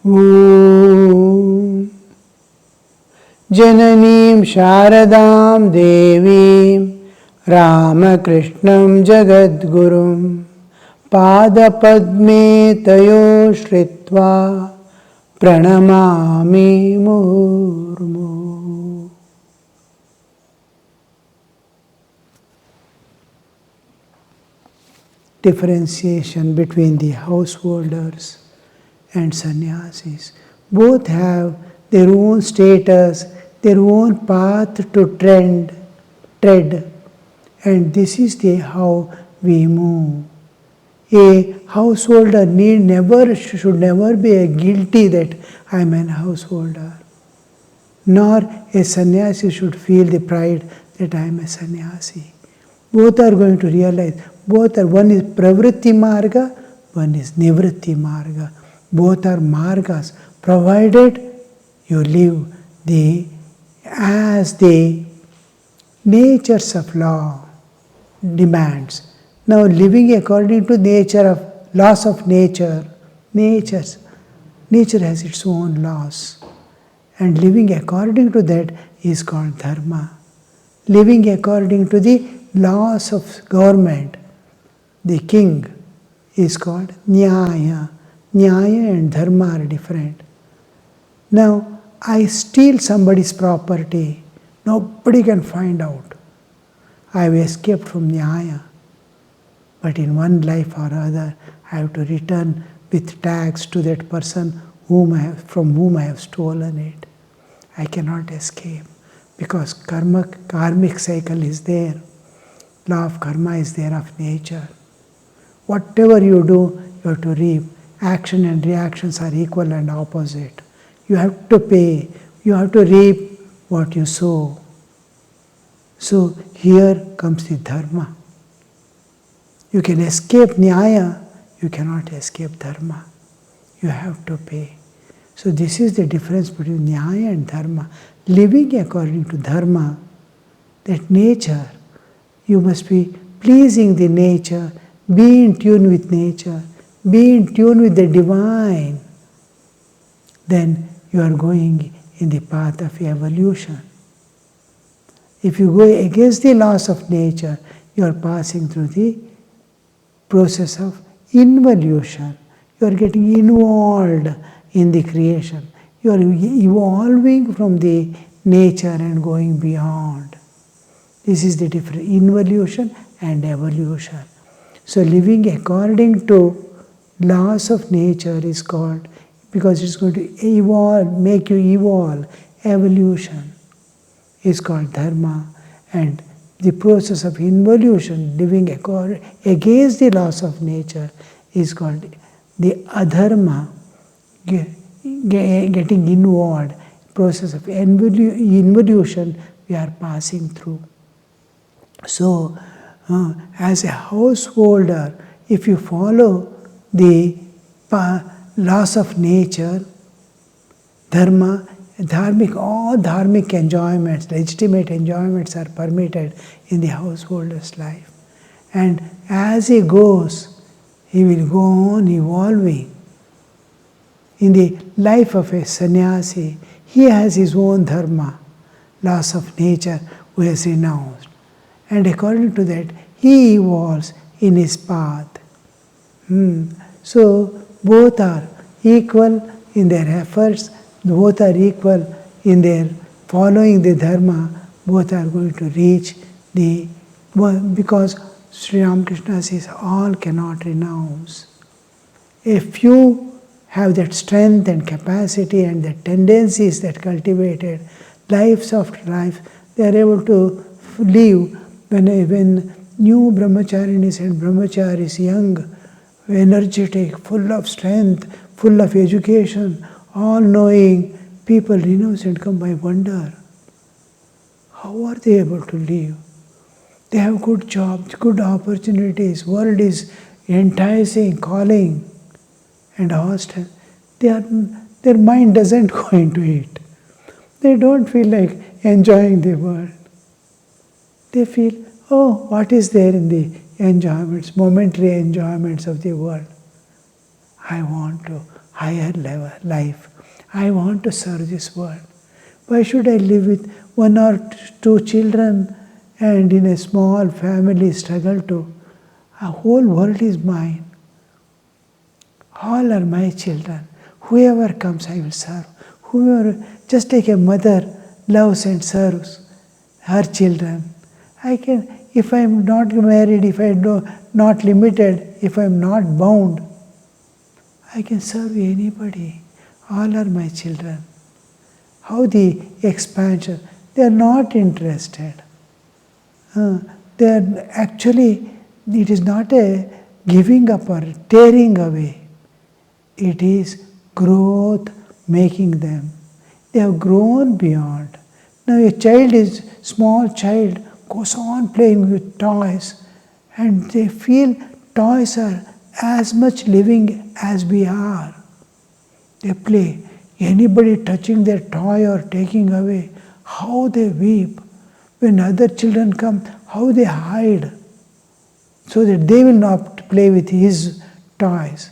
Om Jananim Sharadam Devim Ramakrishnam Jagadgurum Padapadme Tayo Shritva Pranamami Murmu. Differentiation between the householders and sannyasis. Both have their own status, their own path to tread, and this is how we move. A householder should never be guilty that I am a householder, nor a sannyasi should feel the pride that I am a sannyasi. Both are going to realize, one is pravritti marga, one is nivritti marga. Both are margas, provided you live as the natures of law demands. Now, living according to laws of nature has its own laws, and living according to that is called dharma. Living according to the laws of government, the king, is called nyaya. Nyaya and dharma are different. Now, I steal somebody's property, nobody can find out. I have escaped from nyaya. But in one life or other, I have to return with tax to that person from whom I have stolen it. I cannot escape because karmic cycle is there. Law of karma is there of nature. Whatever you do, you have to reap. Action and reactions are equal and opposite. You have to pay. You have to reap what you sow. So here comes the dharma. You can escape nyaya, you cannot escape dharma. You have to pay. So this is the difference between nyaya and dharma. Living according to dharma, that nature, you must be pleasing the nature, be in tune with nature, be in tune with the divine. Then you are going in the path of evolution. If you go against the laws of nature, you are passing through the process of involution. You are getting involved in the creation. You are evolving from the nature and going beyond. This is the difference, involution and evolution. So living according to laws of nature is called, because it's going to evolve, make you evolve, evolution is called dharma, and the process of involution, living against the laws of nature, is called the adharma, getting involved, process of involution we are passing through. So, as a householder, if you follow the laws of nature, dharma, all dharmic enjoyments, legitimate enjoyments are permitted in the householder's life. And as he goes, he will go on evolving. In the life of a sannyasi, he has his own dharma, laws of nature, who has renounced. And according to that, he evolves in his path. So, both are equal in their efforts, both are equal in their following the dharma, both are going to reach the, because Sri Ramakrishna says all cannot renounce. A few have that strength and capacity and the tendencies that cultivated, lives after life, they are able to live. When new brahmacharinis and brahmacharis, young, energetic, full of strength, full of education, all-knowing, people renounce and come, I wonder, how are they able to live? They have good jobs, good opportunities, world is enticing, calling, and hostile. Their mind doesn't go into it. They don't feel like enjoying the world. They feel, oh, what is there in the enjoyments, momentary enjoyments of the world? I want to higher level life. I want to serve this world. Why should I live with one or two children and in a small family struggle to? A whole world is mine. All are my children. Whoever comes, I will serve. Whoever, just like a mother loves and serves her children. I can, if I am not married, if I am not limited, if I am not bound, I can serve anybody. All are my children. How the expansion? They are not interested. They are actually, it is not a giving up or tearing away. It is growth making them. They have grown beyond. Now a child is, small child goes on playing with toys and they feel toys are as much living as we are. They play. Anybody touching their toy or taking away, how they weep. When other children come, how they hide so that they will not play with his toys.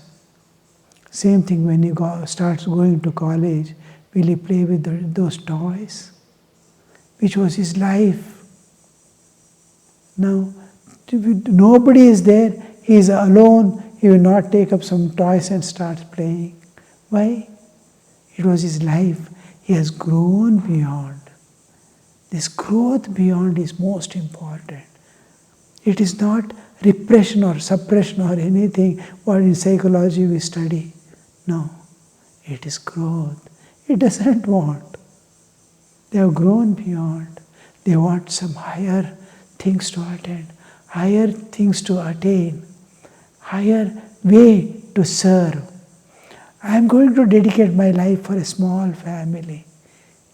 Same thing when he starts going to college. Will he play with those toys? Which was his life. Now, nobody is there. He is alone. He will not take up some toys and start playing. Why? It was his life. He has grown beyond. This growth beyond is most important. It is not repression or suppression or anything what in psychology we study. No, it is growth. It doesn't want. They have grown beyond. They want some higher things to attend, higher things to attain, higher way to serve. I am going to dedicate my life for a small family.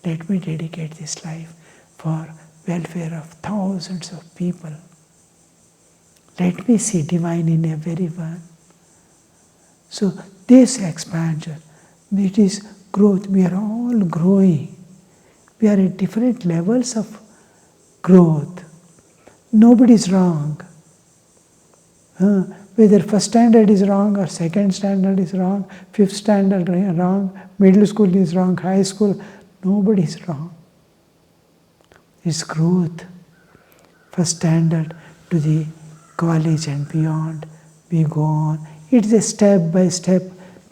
Let me dedicate this life for welfare of thousands of people. Let me see divine in everyone. So this expansion, it is growth. We are all growing. We are at different levels of growth. Nobody is wrong. Whether first standard is wrong or second standard is wrong, fifth standard is wrong, middle school is wrong, high school, nobody is wrong. It's growth. First standard to the college and beyond, we go on. It's a step by step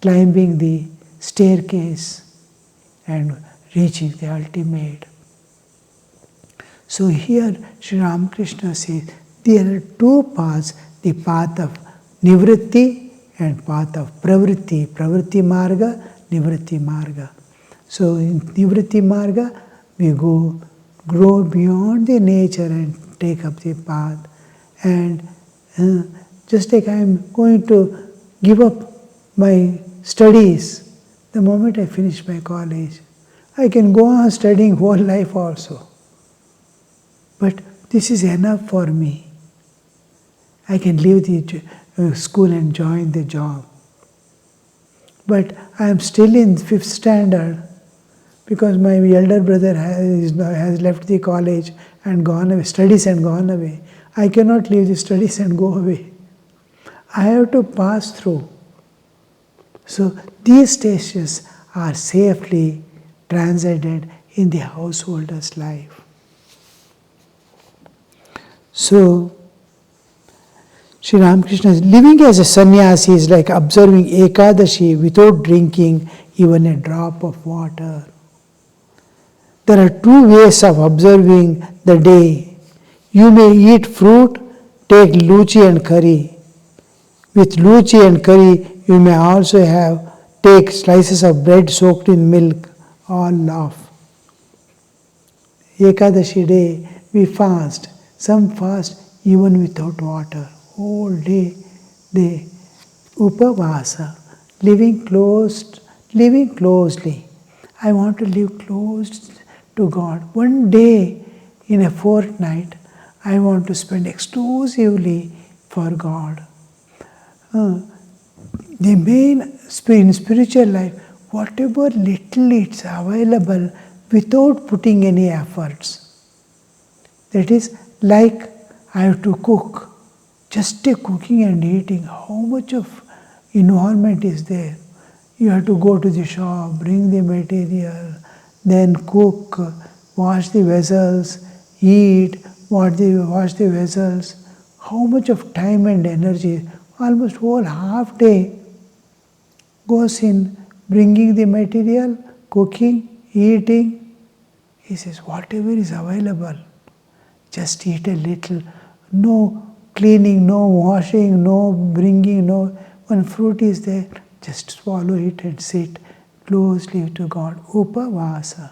climbing the staircase and reaching the ultimate. So here Sri Ramakrishna says there are two paths, the path of nivritti and path of pravritti. Pravritti marga, nivritti marga. So in nivritti marga, we grow beyond the nature and take up the path. And just like I am going to give up my studies the moment I finish my college, I can go on studying whole life also. But this is enough for me. I can leave the school and join the job. But I am still in fifth standard because my elder brother has left the college and gone away, studies and gone away. I cannot leave the studies and go away. I have to pass through. So these stages are safely transcended in the householder's life. So, Sri Ramakrishna is living as a sannyasi is like observing Ekadashi without drinking even a drop of water. There are two ways of observing the day. You may eat fruit, take luchi and curry. With luchi and curry, you may also take slices of bread soaked in milk, all off. Ekadashi day, we fast. Some fast even without water. Whole day, they upavasa, living closely. I want to live close to God. One day in a fortnight, I want to spend exclusively for God. The main in spiritual life, whatever little it's available without putting any efforts. That is like I have to cook. Just a cooking and eating, how much of involvement is there? You have to go to the shop, bring the material, then cook, wash the vessels, eat, wash the vessels. How much of time and energy, almost whole half day goes in bringing the material, cooking, eating. He says, whatever is available, just eat a little. No cleaning, no washing, no bringing, no. When fruit is there, just swallow it and sit closely to God. Upavasa,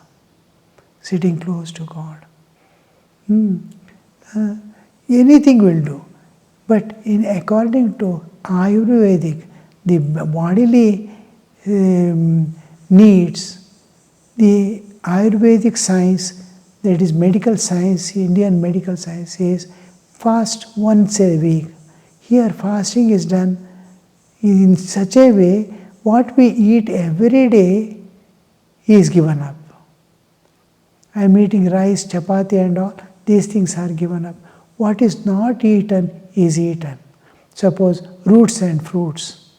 sitting close to God. Anything will do. But according to Ayurvedic, the bodily needs, the Ayurvedic science, that is medical science, Indian medical science says, fast once a week. Here fasting is done in such a way, what we eat every day is given up. I am eating rice, chapati and all, these things are given up. What is not eaten is eaten. Suppose roots and fruits,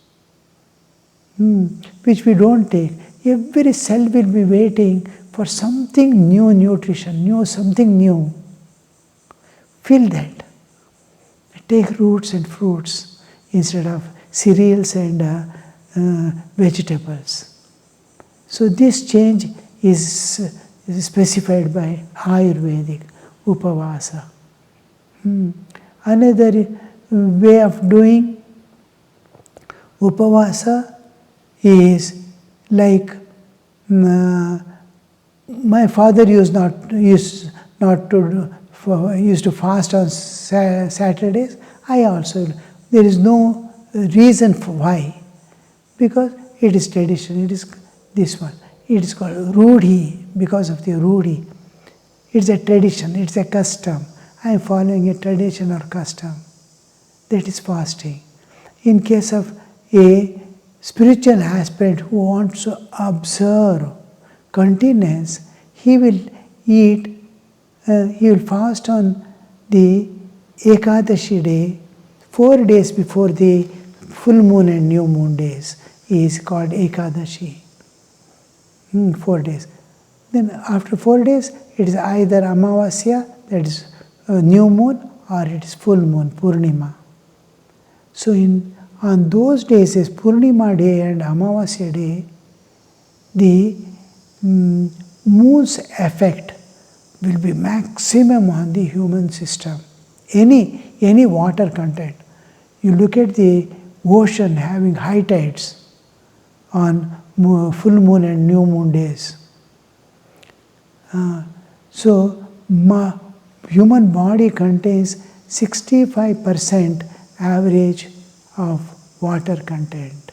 which we don't take. Every cell will be waiting for something new, nutrition, something new. Feel that. Take roots and fruits instead of cereals and vegetables. So this change is specified by Ayurvedic, Upavasa. Another way of doing Upavasa is like my father used to fast on Saturdays. I also, there is no reason for why, because it is tradition. It is this one. It is called Rudhi because of the Rudhi. It's a tradition. It's a custom. I am following a tradition or custom. That is fasting. In case of a spiritual aspirant who wants to observe continence, he will eat, he will fast on the Ekadashi day, 4 days before the full moon and new moon days is called Ekadashi. 4 days. Then after 4 days, it is either Amavasya, that is new moon, or it is full moon, Purnima. So on those days, as Purnima day and Amavasya day, the moon's effect will be maximum on the human system. Any water content. You look at the ocean having high tides on full moon and new moon days. So human body contains 65% average of water content.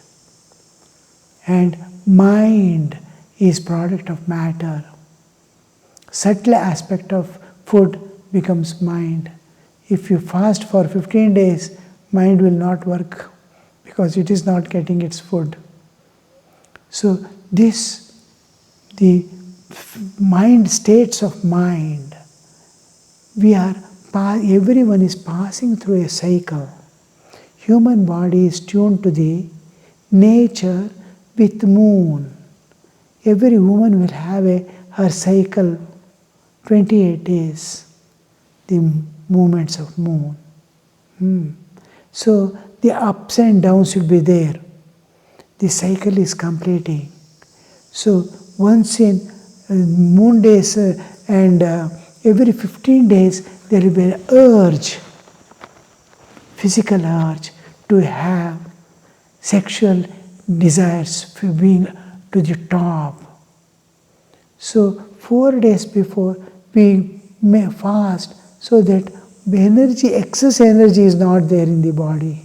And mind is product of matter. Subtle aspect of food becomes mind. If you fast for 15 days, mind will not work because it is not getting its food. So the mind, states of mind, everyone is passing through a cycle. Human body is tuned to the nature with moon. Every woman will have her cycle, 28 days, the movements of moon. So the ups and downs will be there. The cycle is completing. So once in moon days and every 15 days there will be an urge, physical urge to have sexual desires for being to the top. So 4 days before we may fast so that the excess energy is not there in the body.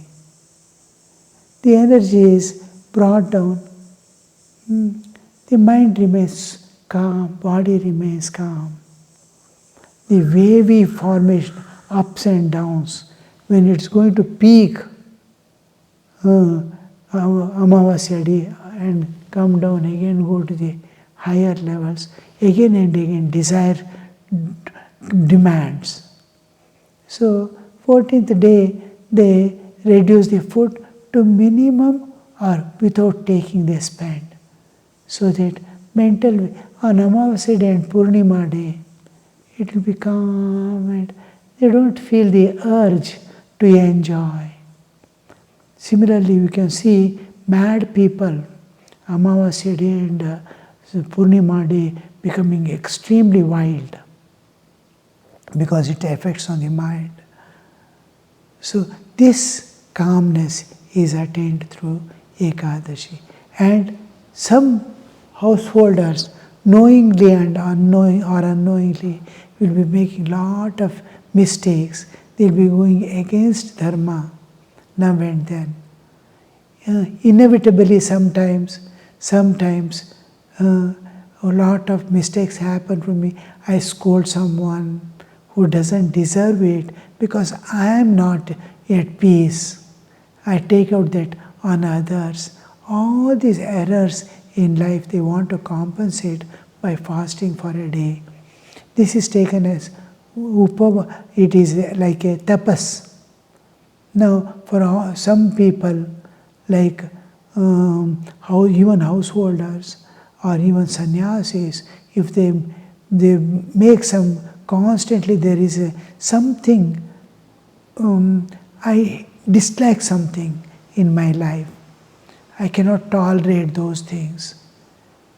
The energy is brought down. The mind remains calm, body remains calm. The wavy formation, ups and downs, when it's going to peak, Amavasya day, and come down again, go to the higher levels, again and again desire demands. So 14th day they reduce the food to minimum or without taking they spend. So that mental, on Amavasya day and Purnima day, it will be calm and they don't feel the urge to enjoy. Similarly, we can see mad people, Amavasya day and Purnima day becoming extremely wild because it affects on the mind. So this calmness is attained through Ekadashi. And some householders, knowingly and unknowingly, will be making lot of mistakes. They'll be going against dharma now and then. Inevitably sometimes a lot of mistakes happen to me. I scold someone who doesn't deserve it because I am not at peace. I take out that on others. All these errors in life they want to compensate by fasting for a day. This is taken as it is like a tapas. Now, for some people, like even householders or even sannyasis, if they make some constantly there is something, I dislike something in my life. I cannot tolerate those things.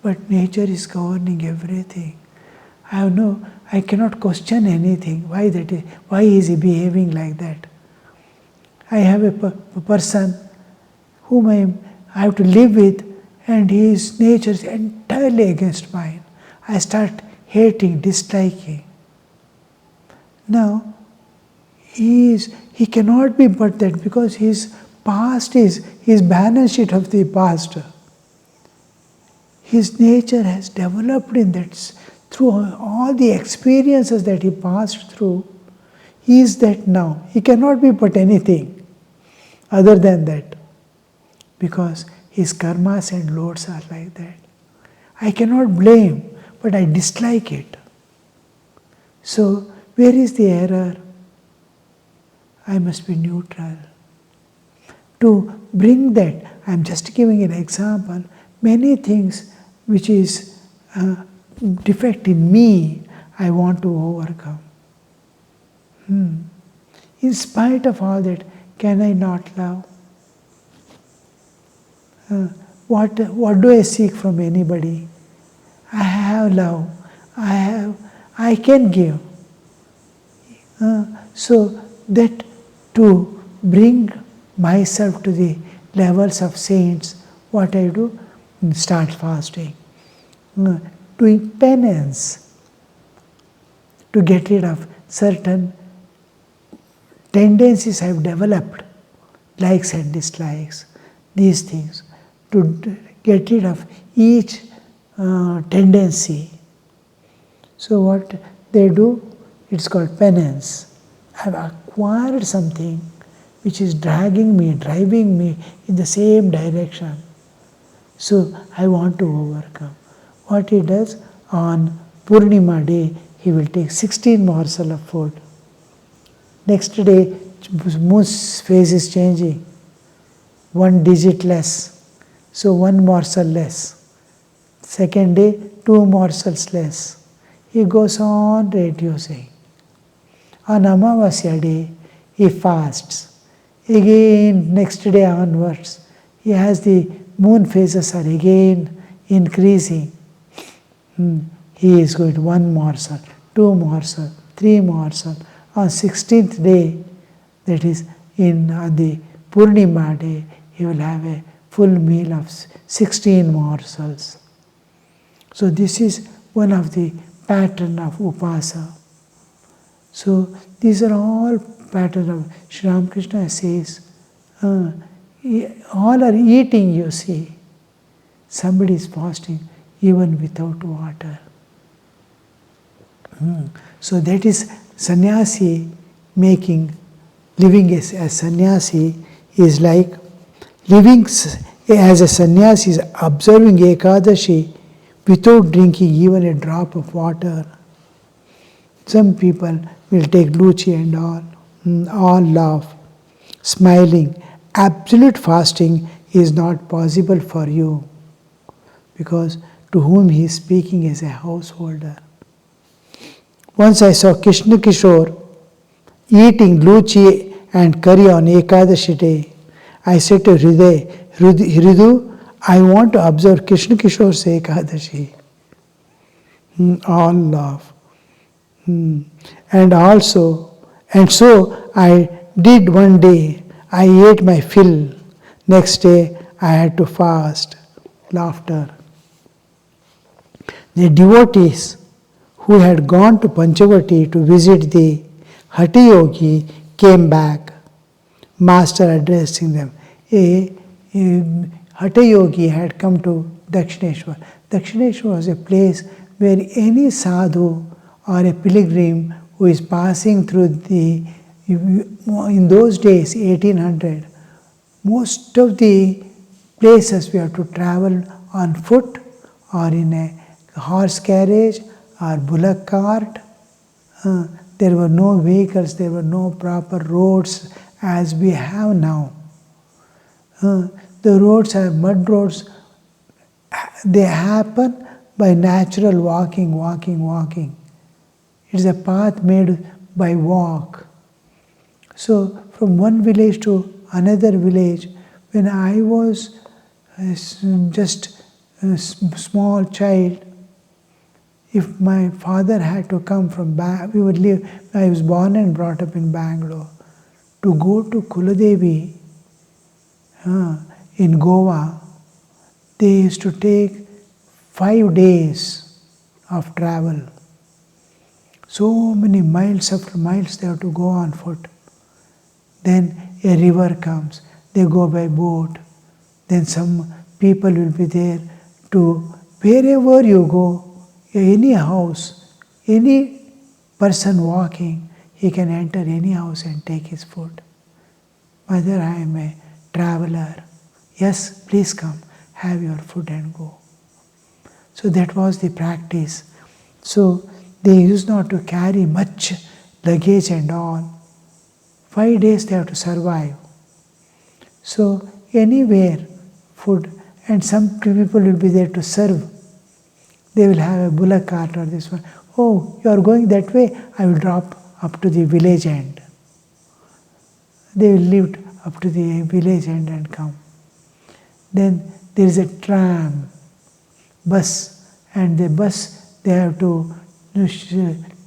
But nature is governing everything. I cannot question anything. Why is he behaving like that? I have a person whom I have to live with, and his nature is entirely against mine. I start hating, disliking. Now, he cannot be but that because his past is his balance sheet of the past. His nature has developed in that through all the experiences that he passed through. He is that now. He cannot be but anything other than that because his karmas and loads are like that. I cannot blame, but I dislike it. So, where is the error? I must be neutral. To bring that, I am just giving an example, many things which is defect in me, I want to overcome. In spite of all that, can I not love? What do I seek from anybody? I have love. I can give. So that to bring myself to the levels of saints, what I do? Start fasting. Doing penance to get rid of certain tendencies I've developed, likes and dislikes, these things, to get rid of each tendency. So what they do, it's called penance. I've acquired something which is driving me in the same direction. So I want to overcome. What he does, on Purnima day, he will take 16 morsels of food. Next day, moon's face is changing. 1 digit less. So 1 morsel less. Second day, 2 morsels less. He goes on reducing. On Amavasya day, he fasts. Again, next day onwards, he has the moon phases are again increasing. He is going to 1 morsel, 2 morsel, 3 morsel. On 16th day, that is on the Purnima day, he will have a full meal of 16 morsels. So this is one of the pattern of upasa. So these are all pattern of Sri Ramakrishna says, all are eating, you see. Somebody is fasting even without water. So that is sannyasi living as sannyasi is like living as a sannyasi is observing Ekadashi without drinking even a drop of water. Some people will take luchi and all laugh, smiling. Absolute fasting is not possible for you, because to whom he is speaking is a householder. Once I saw Krishna Kishore eating luchi and curry on Ekadashi day. I said to Hridu, I want to observe Krishna Kishore's Ekadashi. All laugh. And so I did one day. I ate my fill. Next day I had to fast. Laughter. The devotees who had gone to Panchavati to visit the Hatha Yogi came back. Master addressing them. A Hatha Yogi had come to Dakshineshwar. Dakshineshwar was a place where any sadhu or a pilgrim who is passing through in those days, 1800, most of the places we have to travel on foot or in a horse carriage or bullock cart. There were no vehicles, there were no proper roads as we have now. The roads are mud roads. They happen by natural walking. It is a path made by walk. So from one village to another village, when I was just a small child, if my father had to come from we would live, I was born and brought up in Bangalore, to go to Kuladevi in Goa, they used to take 5 days of travel. So many miles after miles they have to go on foot. Then a river comes, they go by boat. Then some people will be there to, wherever you go, any house, any person walking, he can enter any house and take his food. Mother, I am a traveler. Yes, please come, have your food and go. So that was the practice. So they used not to carry much luggage and all. 5 days they have to survive. So anywhere, food, and some people will be there to serve. They will have a bullock cart or this one. Oh, you are going that way, I will drop up to the village end. They will lift up to the village end and come. Then there is a tram, bus, and the bus they have to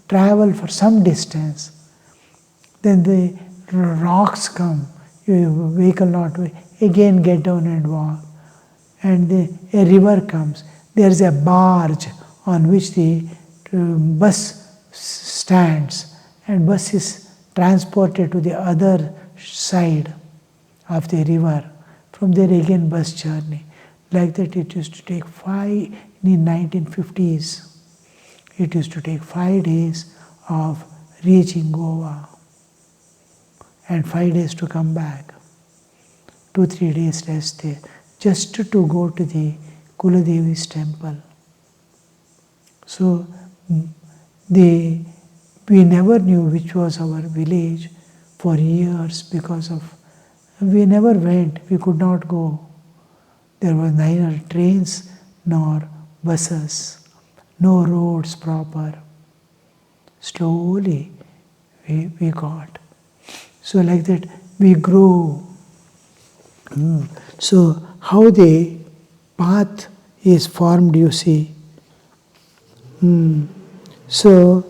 travel for some distance. Then the rocks come, your vehicle not, again get down and walk. And a river comes. There is a barge on which the bus stands, and bus is transported to the other side of the river. From there again bus journey. Like that it used to take in 1950s, it used to take 5 days of reaching Goa and 5 days to come back. 2-3 days rest there, just to go to the Kuladevi's temple. So we never knew which was our village for years because of, we never went, we could not go. There were neither trains nor buses, no roads proper. Slowly we got. So like that we grew. So how the path is formed, you see. So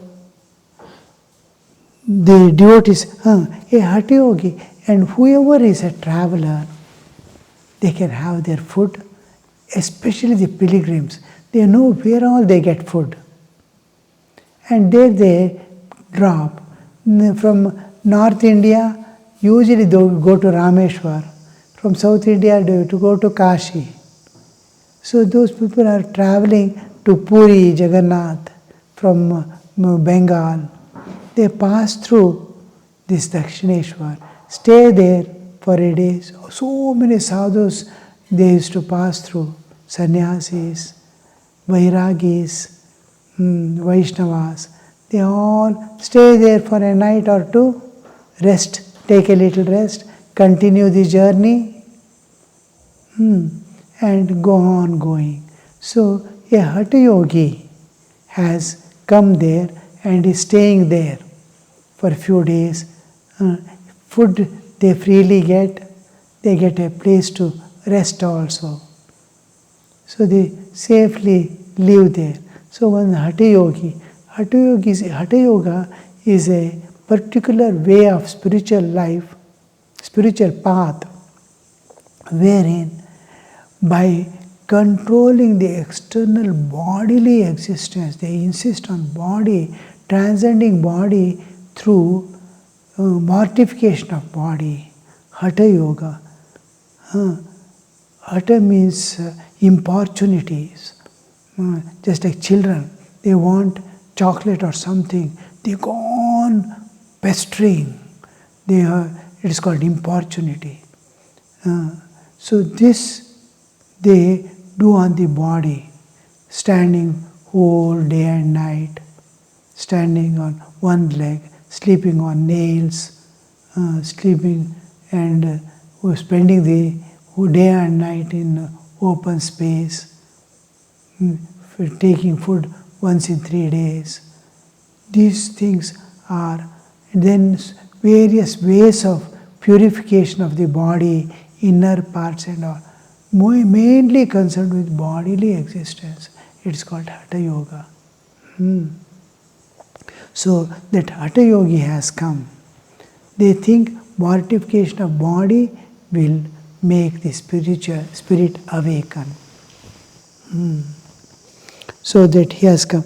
the devotees, a Hatha Yogi, and whoever is a traveler, they can have their food, especially the pilgrims. They know where all they get food. And there they drop. From North India, usually they go to Rameshwar. From South India, they have to go to Kashi. So those people are traveling to Puri, Jagannath, from Bengal. They pass through this Dakshineshwar, stay there for a day. So many sadhus they used to pass through, sannyasis, vairagis, Vaishnavas. They all stay there for a night or two, rest, take a little rest, continue the journey. and go on going. So a Hatha Yogi has come there and is staying there for a few days. Food they freely get, they get a place to rest also. So they safely live there. So one Hatha Yoga is a particular way of spiritual life, spiritual path, wherein by controlling the external bodily existence, they insist on body, transcending body through mortification of body, Hatha Yoga. Hatha means importunities. Just like children, they want chocolate or something, they go on pestering. It is called importunity. So this they do on the body, standing whole day and night, standing on one leg, sleeping on nails, sleeping and spending the whole day and night in open space, taking food once in 3 days. These things are then various ways of purification of the body, inner parts and all, mainly concerned with bodily existence. It's called Hatha Yoga. So that Hatha Yogi has come. They think mortification of body will make the spirit awaken. So that he has come.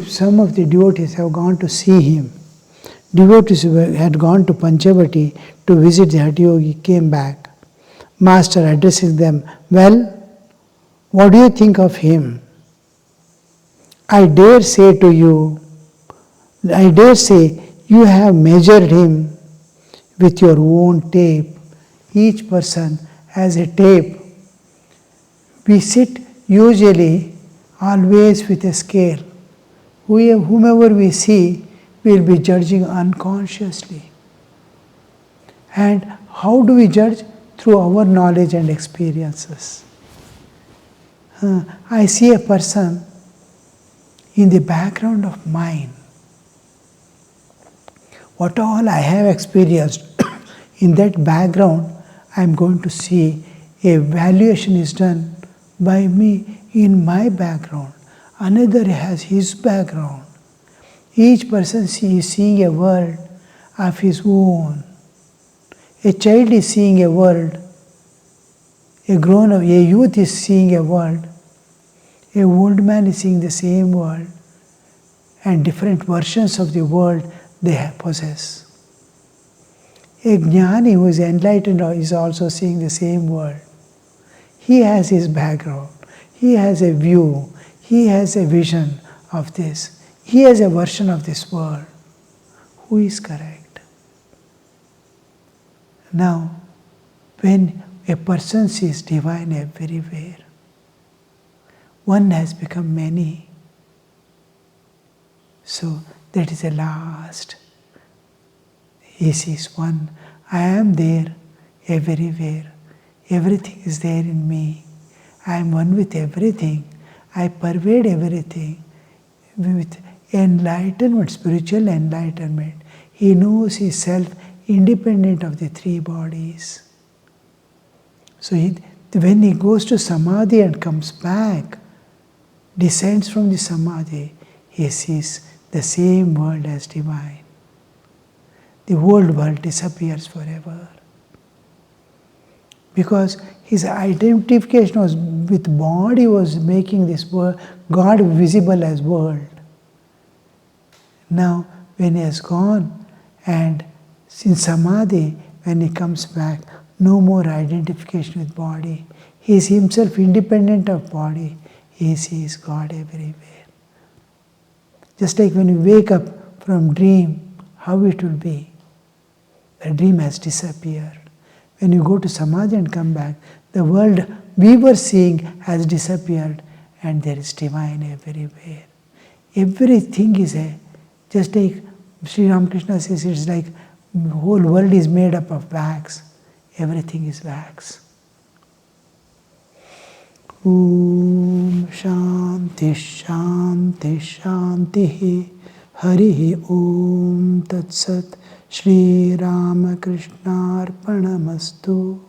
Some of the devotees have gone to see him. Devotees who had gone to Panchavati to visit the Hatha Yogi came back. Master addressing them, well, what do you think of him? I dare say you have measured him with your own tape. Each person has a tape. We sit usually always with a scale. Whomever we see, we will be judging unconsciously. And how do we judge? Through our knowledge and experiences. I see a person in the background of mine. What all I have experienced, in that background, I am going to see a valuation is done by me in my background. Another has his background. Each person is seeing a world of his own. A child is seeing a world. A youth is seeing a world. A old man is seeing the same world. And different versions of the world they possess. A jnani who is enlightened is also seeing the same world. He has his background. He has a view. He has a vision of this. He has a version of this world. Who is correct? Now, when a person sees divine everywhere, one has become many. So that is the last. He sees one. I am there everywhere. Everything is there in me. I am one with everything. I pervade everything with enlightenment, spiritual enlightenment. He knows his self independent of the three bodies. So when he goes to Samadhi and comes back, descends from the Samadhi, he sees the same world as divine. The old world disappears forever. Because his identification was with body was making this world, God visible as world. Now, when he has gone and in Samadhi, when he comes back, no more identification with body. He is himself independent of body. He sees God everywhere. Just like when you wake up from dream, how it will be. The dream has disappeared. When you go to Samadhi and come back, the world we were seeing has disappeared and there is divine everywhere. Everything is just like Sri Ramakrishna says, it's like the whole world is made up of wax. Everything is wax. Om Shanti Shanti Shanti. Hari Om Tat Sat. Shri Ramakrishna Arpanamastu.